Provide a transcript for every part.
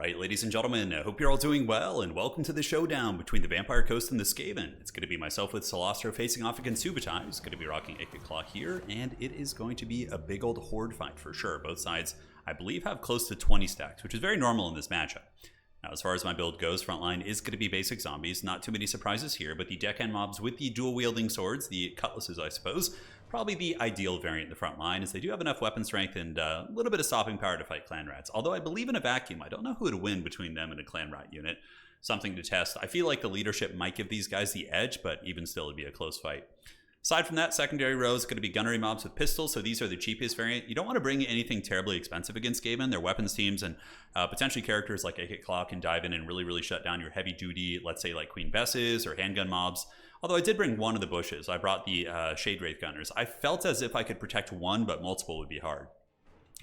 Alright, ladies and gentlemen, I hope you're all doing well, and welcome to the showdown between the Vampire Coast and the Skaven. It's going to be myself with Celastro facing off against Subutai, who's going to be rocking Icket Claw here, and it is going to be a big old horde fight for sure. Both sides, I believe, have close to 20 stacks, which is very normal in this matchup. Now, as far as my build goes, frontline is going to be basic zombies. Not too many surprises here, but the deckhand mobs with the dual-wielding swords, the cutlasses, I suppose, probably the ideal variant in the front line, as they do have enough weapon strength and a little bit of stopping power to fight clan rats. Although I believe in a vacuum, I don't know who would win between them and a clan rat unit. Something to test. I feel like the leadership might give these guys the edge, but even still, it'd be a close fight. Aside from that, secondary row is going to be gunnery mobs with pistols, so these are the cheapest variant. You don't want to bring anything terribly expensive against Skaven. Their weapons teams and potentially characters like Icket Claw can dive in and really shut down your heavy duty, let's say like Queen Besses or handgun mobs. Although I did bring one of the bushes. I brought the Shade Wraith Gunners. I felt as if I could protect one, but multiple would be hard.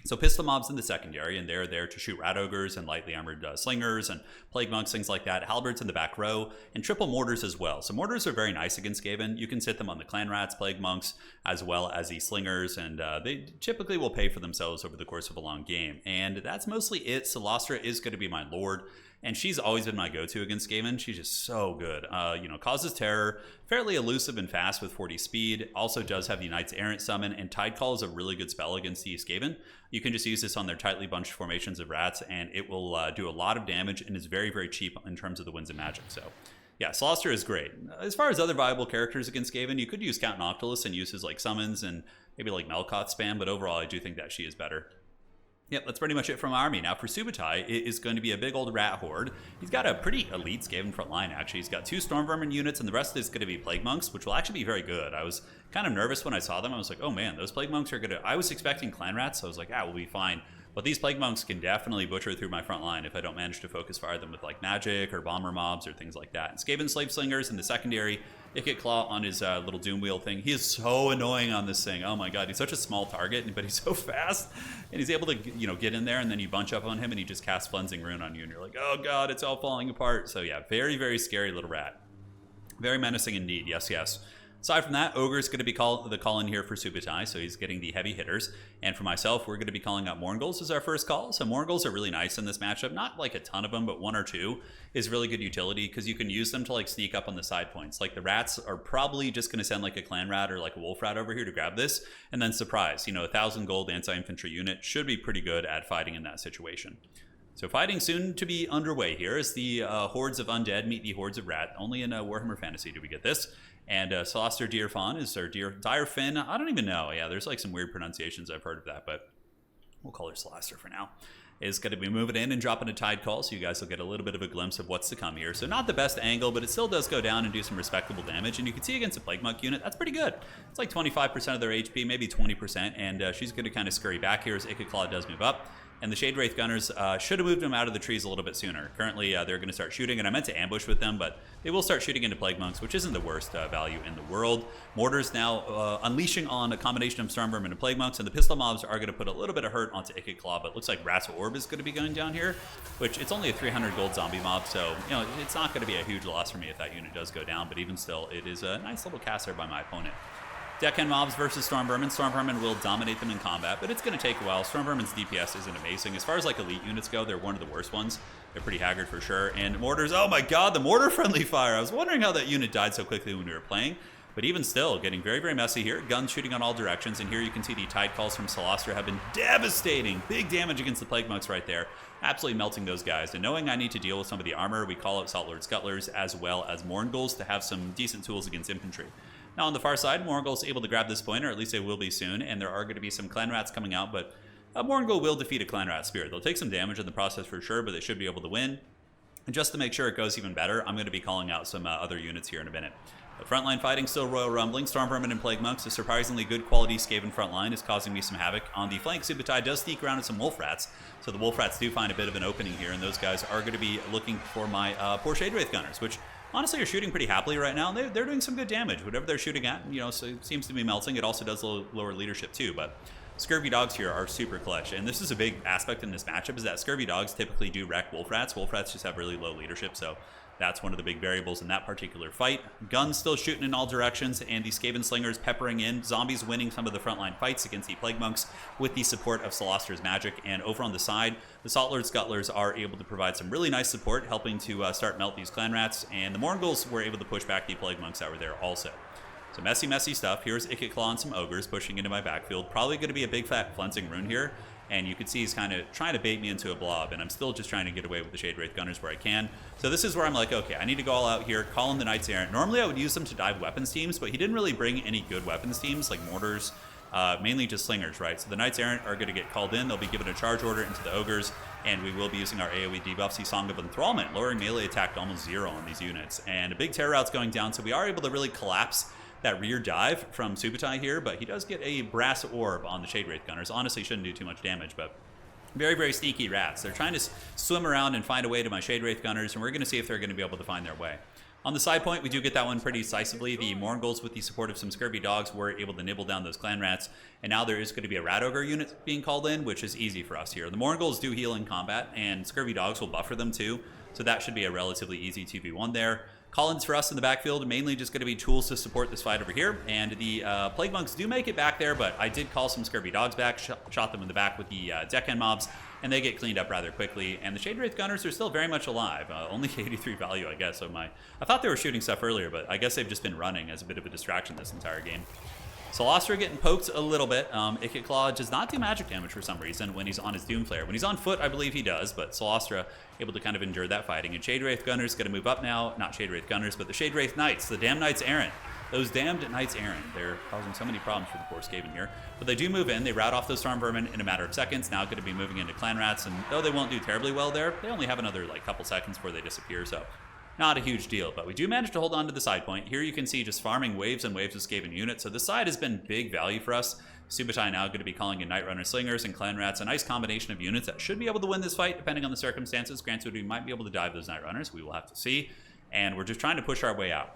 So pistol mobs in the secondary, and they're there to shoot rat ogres and lightly armored slingers and plague monks, things like that. Halberds in the back row, and triple mortars as well. So mortars are very nice against Skaven. You can sit them on the clan rats, plague monks, as well as the slingers, and they typically will pay for themselves over the course of a long game. And that's mostly it. Celastra is going to be my lord, and she's always been my go-to against Skaven. She's just so good. Causes terror, fairly elusive and fast with 40 speed. Also does have the Knights Errant summon, and Tide Call is a really good spell against the Skaven. You can just use this on their tightly bunched formations of rats, and it will do a lot of damage, and is very cheap in terms of the wins of magic. So yeah, Celestia is great. As far as other viable characters against Skaven, you could use Count Noctilus and use his like summons and maybe like Melkoth spam, but overall I do think that she is better. Yep, that's pretty much it from my army. Now for Subutai, it is going to be a big old rat horde. He's got a pretty elite Skaven front line, actually. He's got 2 Storm Vermin units, and the rest is going to be Plague Monks, which will actually be very good. I was kind of nervous when I saw them. I was like, oh man, those Plague Monks are going to... I was expecting Clan Rats, so I was like, we'll be fine. But these Plague Monks can definitely butcher through my front line if I don't manage to focus fire them with like magic or bomber mobs or things like that. And Skaven Slave Slingers in the secondary, Icket Claw on his little Doom Wheel thing. He is so annoying on this thing. Oh my god, he's such a small target, but he's so fast. And he's able to, get in there, and then you bunch up on him and he just casts Cleansing Rune on you, and you're like, oh god, it's all falling apart. So yeah, very scary little rat. Very menacing indeed, yes. Aside from that, Ogre's going to be the call-in here for Subutai, so he's getting the heavy hitters. And for myself, we're going to be calling out Mourngulls as our first call. So Mourngulls are really nice in this matchup. Not like a ton of them, but 1 or 2 is really good utility, because you can use them to like sneak up on the side points. Like the rats are probably just going to send like a clan rat or like a wolf rat over here to grab this, and then surprise. 1,000 gold anti-infantry unit should be pretty good at fighting in that situation. So fighting soon to be underway here as the hordes of undead meet the hordes of rat. Only in Warhammer Fantasy do we get this. And Celestia Deerfon is our Direfin. I don't even know. Yeah, there's like some weird pronunciations. I've heard of that, but we'll call her Celestia for now. Is going to be moving in and dropping a Tide Call, so you guys will get a little bit of a glimpse of what's to come here. So not the best angle, but it still does go down and do some respectable damage. And you can see against a Plague Monk unit, that's pretty good. It's like 25% of their HP, maybe 20%. And she's going to kind of scurry back here as Icket Claw does move up. And the Shade Wraith Gunners should have moved them out of the trees a little bit sooner. Currently, they're going to start shooting, and I meant to ambush with them, but they will start shooting into Plague Monks, which isn't the worst value in the world. Mortars now unleashing on a combination of Storm Vermin and Plague Monks, and the pistol mobs are going to put a little bit of hurt onto Icket Claw, but it looks like Rat's Orb is going to be going down here, which it's only a 300 gold zombie mob, so it's not going to be a huge loss for me if that unit does go down, but even still, it is a nice little cast there by my opponent. Deckhand mobs versus Storm Vermin. Storm Vermin will dominate them in combat, but it's going to take a while. Storm Vermin's DPS isn't amazing. As far as like elite units go, they're one of the worst ones. They're pretty haggard for sure. And mortars, oh my god, the mortar friendly fire. I was wondering how that unit died so quickly when we were playing. But even still, getting very messy here. Guns shooting on all directions, and here you can see the Tide Calls from Celestia have been devastating. Big damage against the Plague Monks right there. Absolutely melting those guys. And knowing I need to deal with some of the armor, we call out Salt Lord Scuttlers as well as Mourngulls to have some decent tools against infantry. Now on the far side, Mourngul's able to grab this point, or at least they will be soon, and there are going to be some clan rats coming out, but a Mourngull will defeat a clan rat spirit. They'll take some damage in the process for sure, but they should be able to win. And just to make sure it goes even better, I'm going to be calling out some other units here in a minute. The frontline fighting still Royal Rumbling. Storm Vermin and Plague Monks, a surprisingly good quality Skaven frontline, is causing me some havoc. On the flank, Subutai does sneak around with some Wolf Rats, so the Wolf Rats do find a bit of an opening here, and those guys are going to be looking for my poor Shade Wraith Gunners, which honestly are shooting pretty happily right now. They're doing some good damage. Whatever they're shooting at, so it seems to be melting. It also does lower leadership too, but Scurvy Dogs here are super clutch, and this is a big aspect in this matchup, is that Scurvy Dogs typically do wreck Wolf Rats. Wolf Rats just have really low leadership, so That's one of the big variables in that particular fight. Guns still shooting in all directions, and the Skaven Slingers peppering in. Zombies winning some of the frontline fights against the Plague Monks with the support of Solaster's magic. And over on the side, the Salt Lord Scuttlers are able to provide some really nice support, helping to start melt these clan rats. And the Morghuls were able to push back the Plague Monks that were there also. So messy stuff. Here's Ikit Claw and some Ogres pushing into my backfield. Probably going to be a big fat Cleansing Rune here. And you can see he's kind of trying to bait me into a blob, and I'm still just trying to get away with the Shade Wraith Gunners where I can. So this is where I'm like, okay, I need to go all out here, call in the Knights Errant. Normally I would use them to dive weapons teams, but he didn't really bring any good weapons teams, like mortars, mainly just slingers, right? So the Knights Errant are going to get called in. They'll be given a charge order into the Ogres, and we will be using our AoE debuff, see Song of Enthrallment, lowering melee attack to almost 0 on these units. And a big terror route's going down, so we are able to really collapse that rear dive from Subutai here, but he does get a brass orb on the Shade Wraith Gunners. Honestly, shouldn't do too much damage, but very sneaky rats. They're trying to swim around and find a way to my Shade Wraith Gunners, and we're going to see if they're going to be able to find their way. On the side point, we do get that one pretty decisively. The Morghuls, with the support of some Scurvy Dogs, were able to nibble down those clan rats, and now there is going to be a Rat Ogre unit being called in, which is easy for us here. The Morghuls do heal in combat, and Scurvy Dogs will buffer them too, so that should be a relatively easy 2v1 there. Call-ins for us in the backfield, mainly just going to be tools to support this fight over here. And the Plague Monks do make it back there, but I did call some Scurvy Dogs back, shot them in the back with the Deckhand mobs, and they get cleaned up rather quickly. And the Shade Wraith Gunners are still very much alive. Only 83 value, I guess. So I thought they were shooting stuff earlier, but I guess they've just been running as a bit of a distraction this entire game. Solostra getting poked a little bit. Ikit Claw does not do magic damage for some reason when he's on his Doomflare. When he's on foot, I believe he does, but Solostra able to kind of endure that fighting. And Shade Wraith Gunners going to move up now. Not Shade Wraith Gunners, but the Shade Wraith Knights, the damn Knights Errant. Those damned Knights Errant. They're causing so many problems for the poor Skaven here. But they do move in. They rout off those Storm Vermin in a matter of seconds. Now going to be moving into Clan Rats, and though they won't do terribly well there, they only have another couple seconds before they disappear, so not a huge deal, but we do manage to hold on to the side point. Here you can see just farming waves and waves of Skaven units. So this side has been big value for us. Subutai now going to be calling in Night Runner Slingers and Clan Rats. A nice combination of units that should be able to win this fight, depending on the circumstances. Granted, we might be able to dive those Night Runners. We will have to see. And we're just trying to push our way out.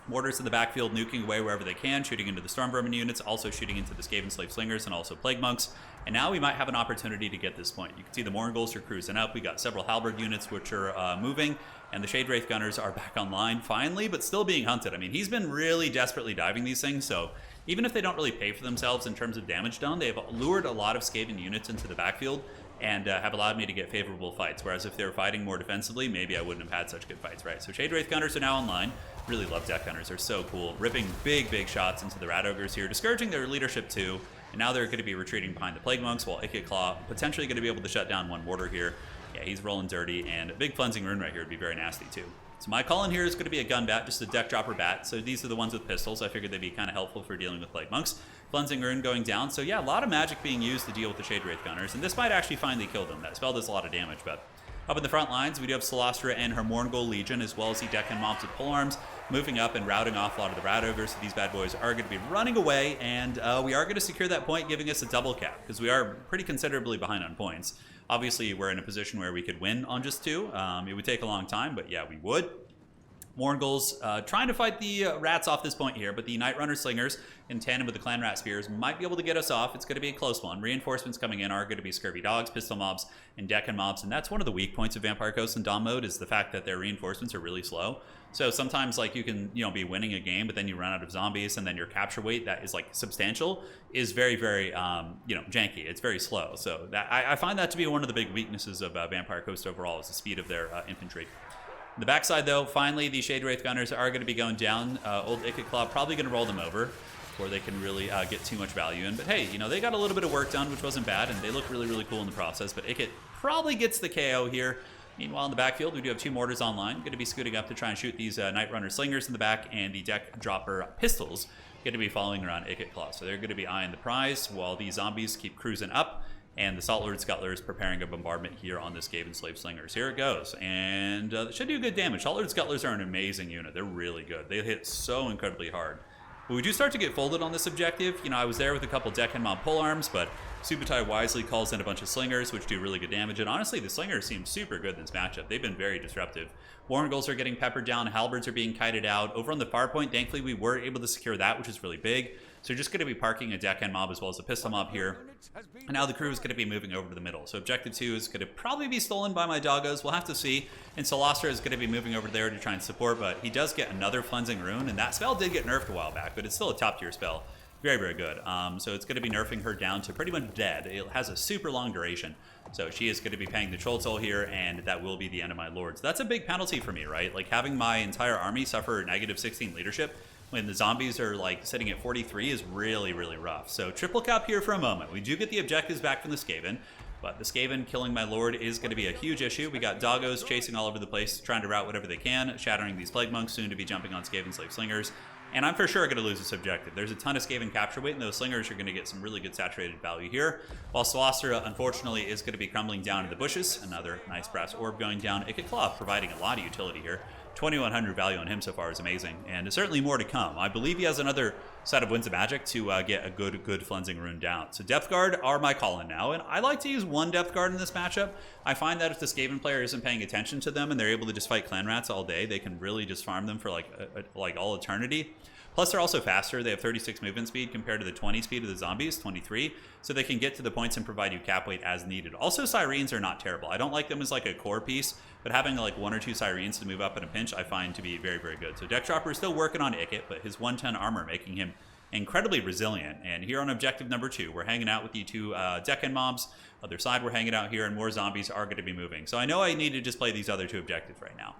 Mortars in the backfield, nuking away wherever they can, shooting into the Storm Vermin units, also shooting into the Skaven Slave Slingers and also Plague Monks. And now we might have an opportunity to get this point. You can see the Morghuls are cruising up. We got several Halberd units which are moving, and the Shade Wraith Gunners are back online finally, but still being hunted. I mean, he's been really desperately diving these things, so even if they don't really pay for themselves in terms of damage done, they've lured a lot of Skaven units into the backfield and have allowed me to get favorable fights. Whereas if they were fighting more defensively, maybe I wouldn't have had such good fights, right? So Shade Wraith Gunners are now online. Really love Deck Gunners. They're so cool. Ripping big shots into the Rat Ogres here, discouraging their leadership too. And now they're going to be retreating behind the Plague Monks, while Ikit Claw potentially going to be able to shut down one mortar here. Yeah, he's rolling dirty, and a big Cleansing Rune right here would be very nasty too. So my call in here is going to be a gun bat, just a deck dropper bat. So these are the ones with pistols. I figured they'd be kind of helpful for dealing with Plague Monks. Cleansing Rune going down. So yeah, a lot of magic being used to deal with the Shade Wraith Gunners, and this might actually finally kill them. That spell does a lot of damage, but up in the front lines, we do have Solostra and her Morgul Legion, as well as the Deckhand mobs with polearms, moving up and routing off a lot of the Rat Ogres. So these bad boys are going to be running away, and we are going to secure that point, giving us a double cap, because we are pretty considerably behind on points. Obviously, we're in a position where we could win on just 2. It would take a long time, but yeah, we would. Morghuls trying to fight the rats off this point here, but the Night Runner Slingers in tandem with the Clan Rat Spears might be able to get us off. It's going to be a close one. Reinforcements coming in are going to be Scurvy Dogs, Pistol Mobs, and Deckhand Mobs, and that's one of the weak points of Vampire Coast in Dom mode, is the fact that their reinforcements are really slow. So sometimes you can be winning a game, but then you run out of zombies, and then your capture weight that is substantial is very janky. It's very slow. So that I find that to be one of the big weaknesses of Vampire Coast overall, is the speed of their infantry. On the backside, though, finally, the Shade Wraith Gunners are going to be going down. Old Ikit Claw probably going to roll them over before they can really get too much value in. But hey, they got a little bit of work done, which wasn't bad, and they look really cool in the process. But Ikit probably gets the KO here. Meanwhile, in the backfield, we do have 2 mortars online. Going to be scooting up to try and shoot these Night Runner Slingers in the back, and the Deck Dropper Pistols going to be following around Ikit Claw. So they're going to be eyeing the prize while these zombies keep cruising up. And the Salt Lord Scuttlers preparing a bombardment here on the Skaven Slave Slingers. Here it goes. And it should do good damage. Salt Lord Scuttlers are an amazing unit. They're really good. They hit so incredibly hard. But we do start to get folded on this objective. I was there with a couple Deckhand Mob polearms, but Subutai wisely calls in a bunch of Slingers, which do really good damage. And honestly, the Slingers seem super good in this matchup. They've been very disruptive. Morghuls are getting peppered down. Halberds are being kited out. Over on the far point, thankfully, we were able to secure that, which is really big. So just going to be parking a deckhand mob as well as a pistol mob here. And now the crew is going to be moving over to the middle. So objective 2 is going to probably be stolen by my doggos. We'll have to see. And Solostra is going to be moving over there to try and support, but he does get another Cleansing Rune, and that spell did get nerfed a while back, but it's still a top tier spell. Very, very good. So it's going to be nerfing her down to pretty much dead. It has a super long duration. So she is going to be paying the Troll Toll here, and that will be the end of my Lords. That's a big penalty for me, right? Like having my entire army suffer negative 16 leadership when the zombies are like sitting at 43 is really, really rough. So triple cap here for a moment. We do get the objectives back from the Skaven, but the Skaven killing my Lord is going to be a huge issue. We got doggos chasing all over the place, trying to route whatever they can, shattering these Plague Monks, soon to be jumping on Skaven Slave Slingers. And I'm for sure going to lose this objective. There's a ton of Skaven capture weight, and those Slingers are going to get some really good saturated value here. While Solostra, unfortunately, is going to be crumbling down in the bushes. Another nice brass orb going down. Ikit Claw providing a lot of utility here. 2100 value on him so far is amazing, and there's certainly more to come. I believe he has another set of Winds of Magic to get a good Cleansing Rune down. So Depth Guard are my call-in now, and I like to use one Depth Guard in this matchup. I find that if the Skaven player isn't paying attention to them and they're able to just fight Clan Rats all day, they can really just farm them for like all eternity. Plus, they're also faster. They have 36 movement speed compared to the 20 speed of the zombies, 23. So they can get to the points and provide you cap weight as needed. Also, Sirens are not terrible. I don't like them as like a core piece, but having like 1 or 2 Sirens to move up in a pinch, I find to be very, very good. So Deck Dropper is still working on Ikit, but his 110 armor making him incredibly resilient. And here on objective number 2, we're hanging out with the 2 Deccan mobs. Other side, we're hanging out here, and more zombies are going to be moving. So I know I need to just play these other 2 objectives right now.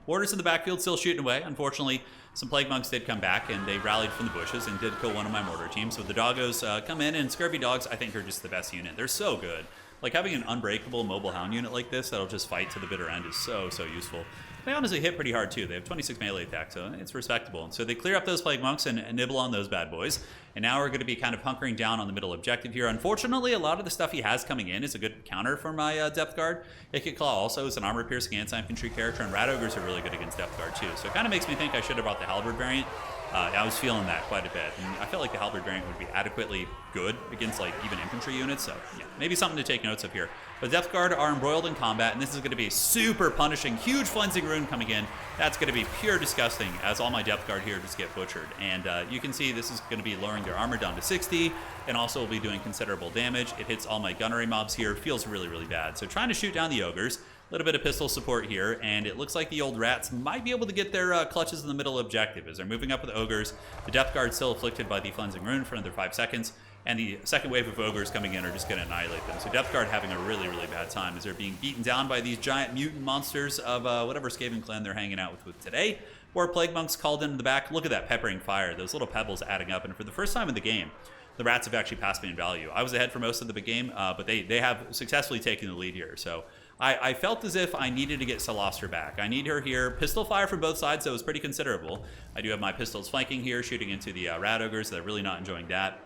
Warders in the backfield still shooting away. Unfortunately, some Plague Monks did come back, and they rallied from the bushes and did kill one of my mortar teams. So the doggos come in, and Scurvy Dogs, I think, are just the best unit. They're so good. Like, having an unbreakable mobile hound unit like this that'll just fight to the bitter end is so, so useful. They honestly hit pretty hard, too. They have 26 melee attack, so it's respectable. And so they clear up those Plague Monks and nibble on those bad boys. And now we're going to be kind of hunkering down on the middle objective here. Unfortunately, a lot of the stuff he has coming in is a good counter for my Depth Guard. Ikit Claw also is an armor-piercing anti-infantry character, and Rat Ogres are really good against Depth Guard, too. So it kind of makes me think I should have brought the Halberd variant. I was feeling that quite a bit, and I felt like the Halberd variant would be adequately good against like even infantry units, so yeah, maybe something to take notes of here. But Depth Guard are embroiled in combat, and this is going to be super punishing. Huge Cleansing Rune coming in. That's going to be pure disgusting, as all my Depth Guard here just get butchered. And you can see this is going to be lowering their armor down to 60, and also will be doing considerable damage. It hits all my gunnery mobs here. Feels really, really bad. So trying to shoot down the ogres. A little bit of pistol support here, and it looks like the old rats might be able to get their clutches in the middle objective as they're moving up with ogres. The Depth Guard still afflicted by the Cleansing Rune for another 5 seconds, and the second wave of ogres coming in are just going to annihilate them. So Depth Guard having a really, really bad time as they're being beaten down by these giant mutant monsters of whatever Skaven clan they're hanging out with today. Or Plague Monks called in the back. Look at that peppering fire, those little pebbles adding up, and for the first time in the game, the rats have actually passed me in value. I was ahead for most of the big game, but they have successfully taken the lead here. So I felt as if I needed to get Solostra back. I need her here. Pistol fire from both sides, so it was pretty considerable. I do have my pistols flanking here, shooting into the Rat Ogres. They're really not enjoying that.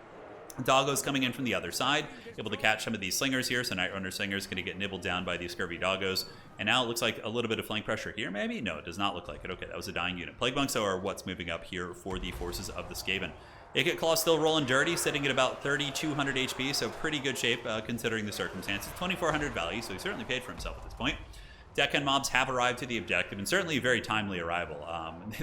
Doggos coming in from the other side, able to catch some of these slingers here. So Night Runner Slinger is going to get nibbled down by these Scurvy Doggos. And now it looks like a little bit of flank pressure here, maybe? No, it does not look like it. Okay, that was a dying unit. Plague Monks are what's moving up here for the forces of the Skaven. Ikit Claw still rolling dirty, sitting at about 3,200 HP, so pretty good shape considering the circumstances. 2,400 value, so he certainly paid for himself at this point. Deccan mobs have arrived to the objective, and certainly a very timely arrival.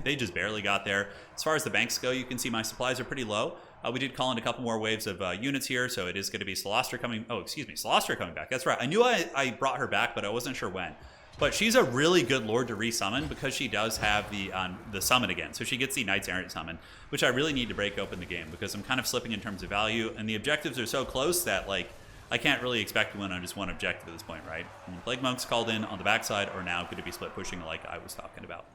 They just barely got there. As far as the banks go, you can see my supplies are pretty low. We did call in a couple more waves of units here, so it is going to be Solostra coming. Oh, excuse me, Solostra coming back. That's right. I knew I brought her back, but I wasn't sure when. But she's a really good Lord to resummon because she does have the summon again. So she gets the Knights Errant summon, which I really need to break open the game because I'm kind of slipping in terms of value, and the objectives are so close that like I can't really expect to win on just one objective at this point, right? And Plague Monks called in on the backside are now going to be split pushing like I was talking about.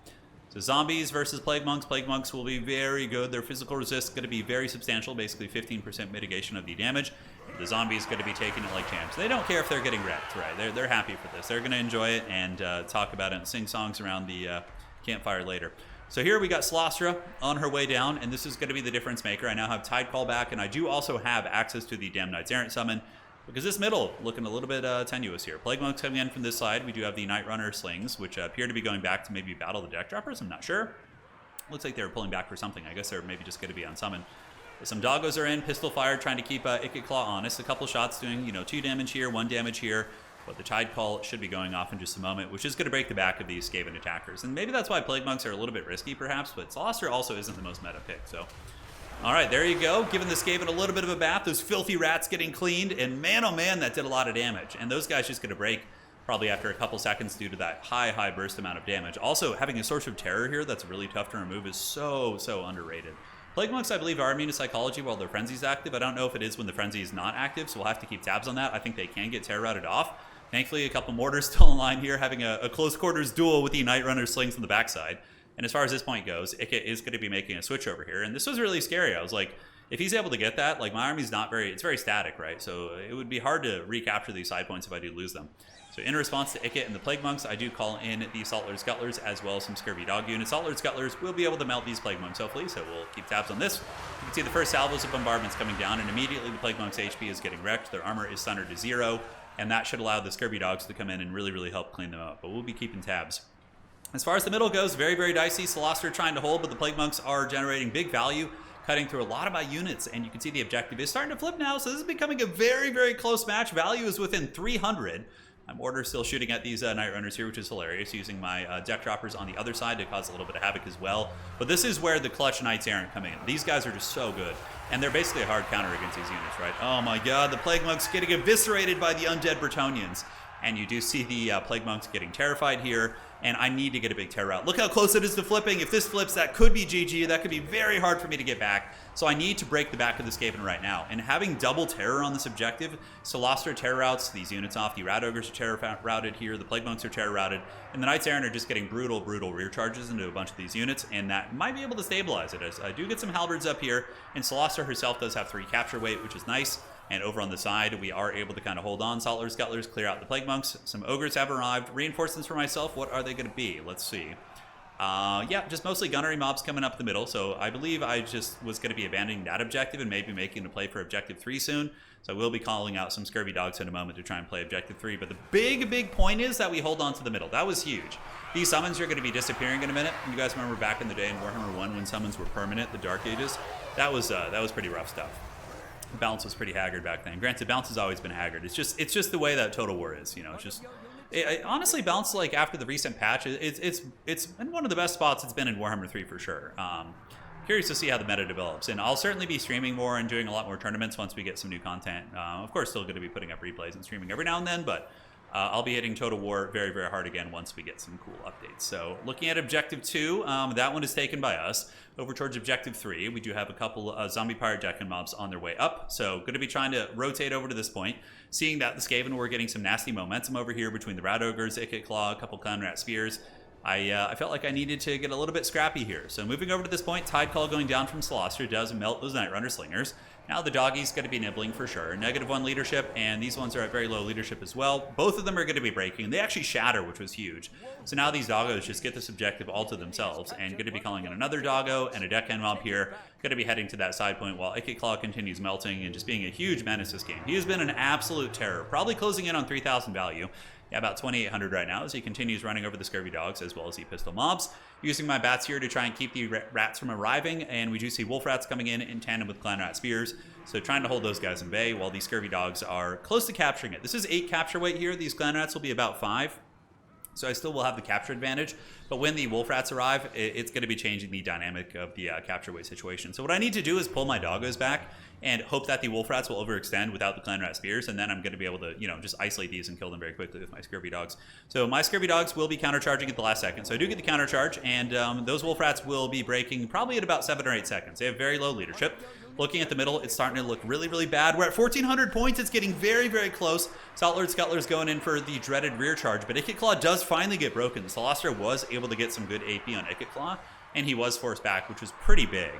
So zombies versus Plague Monks. Plague Monks will be very good. Their physical resist is going to be very substantial, basically 15% mitigation of the damage. The zombies going to be taking it like champs. They don't care if they're getting wrecked, right? They're happy for this. They're going to enjoy it and talk about it and sing songs around the campfire later. So here we got Solostra on her way down, and this is going to be the difference maker. I now have Tide Call back, and I do also have access to the Damn Knights Errant summon, because this middle looking a little bit tenuous here. Plague Monks coming in from this side. We do have the Night Runner Slings, which appear to be going back to maybe battle the Deck Droppers. I'm not sure. Looks like they were pulling back for something. I guess they're maybe just going to be on summon. Some doggos are in, pistol fire, trying to keep Ikit Claw honest. A couple shots doing, 2 damage here, 1 damage here. But the Tide Call should be going off in just a moment, which is going to break the back of these Skaven attackers. And maybe that's why Plague Monks are a little bit risky, perhaps, but Solostra also isn't the most meta pick. So All right, there you go. Giving the Skaven a little bit of a bath. Those filthy rats getting cleaned. And man, oh man, that did a lot of damage. And those guys just going to break probably after a couple seconds due to that high burst amount of damage. Also, having a Source of Terror here that's really tough to remove is so underrated. Plague Monks, I believe, are immune to Psychology while their Frenzy's active. I don't know if it is when the Frenzy is not active, so we'll have to keep tabs on that. I think they can get Terror routed off. Thankfully, a couple Mortars still in line here, having a close quarters duel with the Night Runner slings on the backside. And as far as this point goes, Ika is going to be making a switch over here. And this was really scary. I was like, if he's able to get that, like my army's not very, it's very static, right? So it would be hard to recapture these side points if I do lose them. So in response to Ika and the Plague Monks, I do call in the Saltlord Scuttlers as well as some Scurvy Dog units. Saltlord Scuttlers will be able to melt these Plague Monks, hopefully, so we'll keep tabs on this. You can see the first salvos of bombardments coming down, and immediately the Plague Monks' HP is getting wrecked. Their armor is sundered to 0, and that should allow the Scurvy Dogs to come in and really help clean them up. But we'll be keeping tabs. As far as the middle goes, very dicey. Celostra trying to hold, but the Plague Monks are generating big value, cutting through a lot of my units, and you can see the objective is starting to flip now, so this is becoming a very close match. Value is within 300. My Mortar's still shooting at these Night Runners here, which is hilarious, using my Deck Droppers on the other side to cause a little bit of havoc as well. But this is where the clutch Knights Errant come in. These guys are just so good, and they're basically a hard counter against these units, right? Oh my god, the Plague Monks getting eviscerated by the Undead Bretonnians. And you do see the Plague Monks getting terrified here, and I need to get a big terror out. Look how close it is to flipping. If this flips, that could be GG. That could be very hard for me to get back. So I need to break the back of the Skaven right now. And having double terror on this objective, Celostra terror routes these units off. The Rat Ogres are terror routed here. The Plague Monks are terror routed. And the Knights Errant are just getting brutal rear charges into a bunch of these units. And that might be able to stabilize it, as I do get some Halberds up here. And Celostra herself does have 3 capture weight, which is nice. And over on the side, we are able to kind of hold on. Saltlord Scuttlers clear out the Plague Monks. Some Ogres have arrived. Reinforcements for myself. What are they going to be? Let's see. Yeah, just mostly gunnery mobs coming up the middle. So I believe I just was going to be abandoning that objective and maybe making a play for Objective 3 soon. So I will be calling out some Scurvy Dogs in a moment to try and play Objective 3. But the big point is that we hold on to the middle. That was huge. These summons are going to be disappearing in a minute. You guys remember back in the day in Warhammer 1 when summons were permanent, the Dark Ages? That was pretty rough stuff. Balance was pretty haggard back then. Granted, balance has always been haggard. It's just the way that Total War is. You know, it's just honestly, balance, like after the recent patch, it's in one of the best spots it's been in Warhammer 3 for sure. Curious to see how the meta develops, and I'll certainly be streaming more and doing a lot more tournaments once we get some new content. Of course, still going to be putting up replays and streaming every now and then, but I'll be hitting Total War very hard again once we get some cool updates. So looking at Objective 2, that one is taken by us. Over towards Objective 3, we do have a couple Zombie Pirate Decken mobs on their way up. So going to be trying to rotate over to this point. Seeing that the Skaven were getting some nasty momentum over here between the Rat Ogres, Ikit Claw, a couple Clan Rat Spears. I felt like I needed to get a little bit scrappy here. So moving over to this point, Tide Call going down from Celostra does melt those Night Runner Slingers. Now the doggy's going to be nibbling for sure. -1 leadership, and these ones are at very low leadership as well. Both of them are going to be breaking. They actually shatter, which was huge. So now these doggos just get this objective all to themselves, and going to be calling in another doggo and a deckhand mob here. Going to be heading to that side point while Ikit Claw continues melting and just being a huge menace this game. He has been an absolute terror, probably closing in on 3,000 value. Yeah, about 2,800 right now as he continues running over the Scurvy Dogs as well as the Pistol Mobs. Using my bats here to try and keep the rats from arriving, and we do see Wolf Rats coming in tandem with Clan Rat Spears. So trying to hold those guys in bay while these Scurvy Dogs are close to capturing it. This is 8 capture weight here. These Clan Rats will be about 5. So I still will have the capture advantage. But when the Wolf Rats arrive, it's going to be changing the dynamic of the capture weight situation. So what I need to do is pull my doggos back and hope that the Wolf Rats will overextend without the Clan Rat Spears, and then I'm going to be able to, you know, just isolate these and kill them very quickly with my Scurvy Dogs. So my Scurvy Dogs will be countercharging at the last second. So I do get the countercharge, and those Wolf Rats will be breaking probably at about 7 or 8 seconds. They have very low leadership. Looking at the middle, it's starting to look really bad. We're at 1,400 points. It's getting very close. Saltlord Scuttler's going in for the dreaded rear charge, but Ikit Claw does finally get broken. Celostra was able to get some good AP on Ikit Claw, and he was forced back, which was pretty big.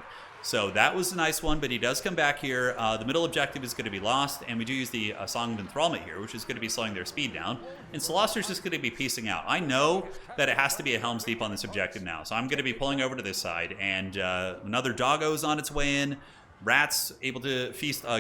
So that was a nice one, but he does come back here. The middle objective is going to be lost, and we do use the Song of Enthrallment here, which is going to be slowing their speed down. And Celostra's just going to be piecing out. I know that it has to be a Helm's Deep on this objective now, so I'm going to be pulling over to this side, and another Doggo's on its way in. Rats able to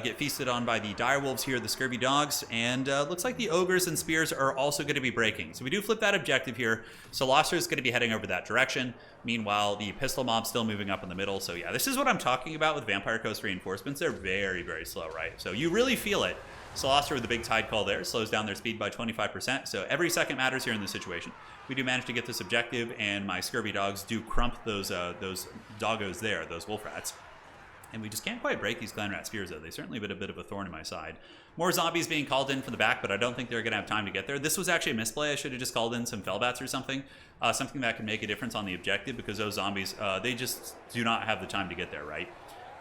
get feasted on by the Direwolves here, the Scurvy Dogs, and looks like the Ogres and Spears are also going to be breaking. So we do flip that objective here. Celostra is going to be heading over that direction. Meanwhile, the Pistol Mob's still moving up in the middle. So yeah, this is what I'm talking about with Vampire Coast reinforcements. They're very slow, right? So you really feel it. Celostra with the big Tide Call there slows down their speed by 25%. So every second matters here in this situation. We do manage to get this objective, and my Scurvy Dogs do crump those doggos there, those Wolf Rats. And we just can't quite break these Clan Rat Spears, though. They certainly been a bit of a thorn in my side. More zombies being called in from the back, but I don't think they're going to have time to get there. This was actually a misplay. I should have just called in some Fellbats or something. Something that could make a difference on the objective, because those zombies, they just do not have the time to get there, right?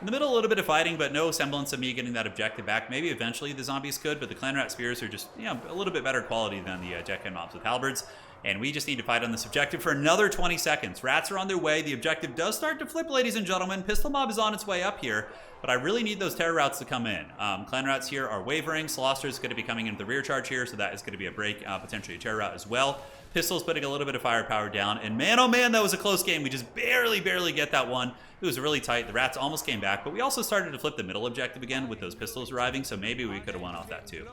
In the middle, a little bit of fighting, but no semblance of me getting that objective back. Maybe eventually the zombies could, but the Clan Rat Spears are just, a little bit better quality than the Jetgun Mobs with Halberds. And we just need to fight on this objective for another 20 seconds. Rats are on their way. The objective does start to flip, ladies and gentlemen. Pistol Mob is on its way up here, but I really need those Terror Routes to come in. Clan Rats here are wavering. Solostra is going to be coming into the rear charge here, so that is going to be a break, potentially a Terror Route as well. Pistol's putting a little bit of firepower down, and man, oh man, that was a close game. We just barely get that one. It was really tight. The Rats almost came back, but we also started to flip the middle objective again with those pistols arriving, so maybe we could have won off that too.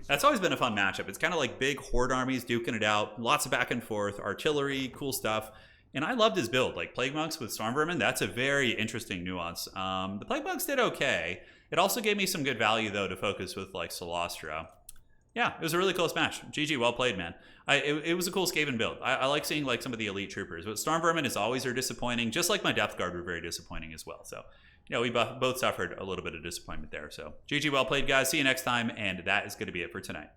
That's always been a fun matchup. It's kind of like big horde armies duking it out, lots of back and forth, artillery, cool stuff. And I loved his build, like Plague Monks with Storm Vermin. That's a very interesting nuance. The Plague Monks did okay. It also gave me some good value, though, to focus with like Solostra. Yeah, it was a really close match. GG, well played, man. It was a cool Skaven build. I like seeing like some of the elite troopers, but Storm Vermin is always disappointing, just like my Death Guard were very disappointing as well. So, we both suffered a little bit of disappointment there. So, GG, well played, guys. See you next time, and that is going to be it for tonight.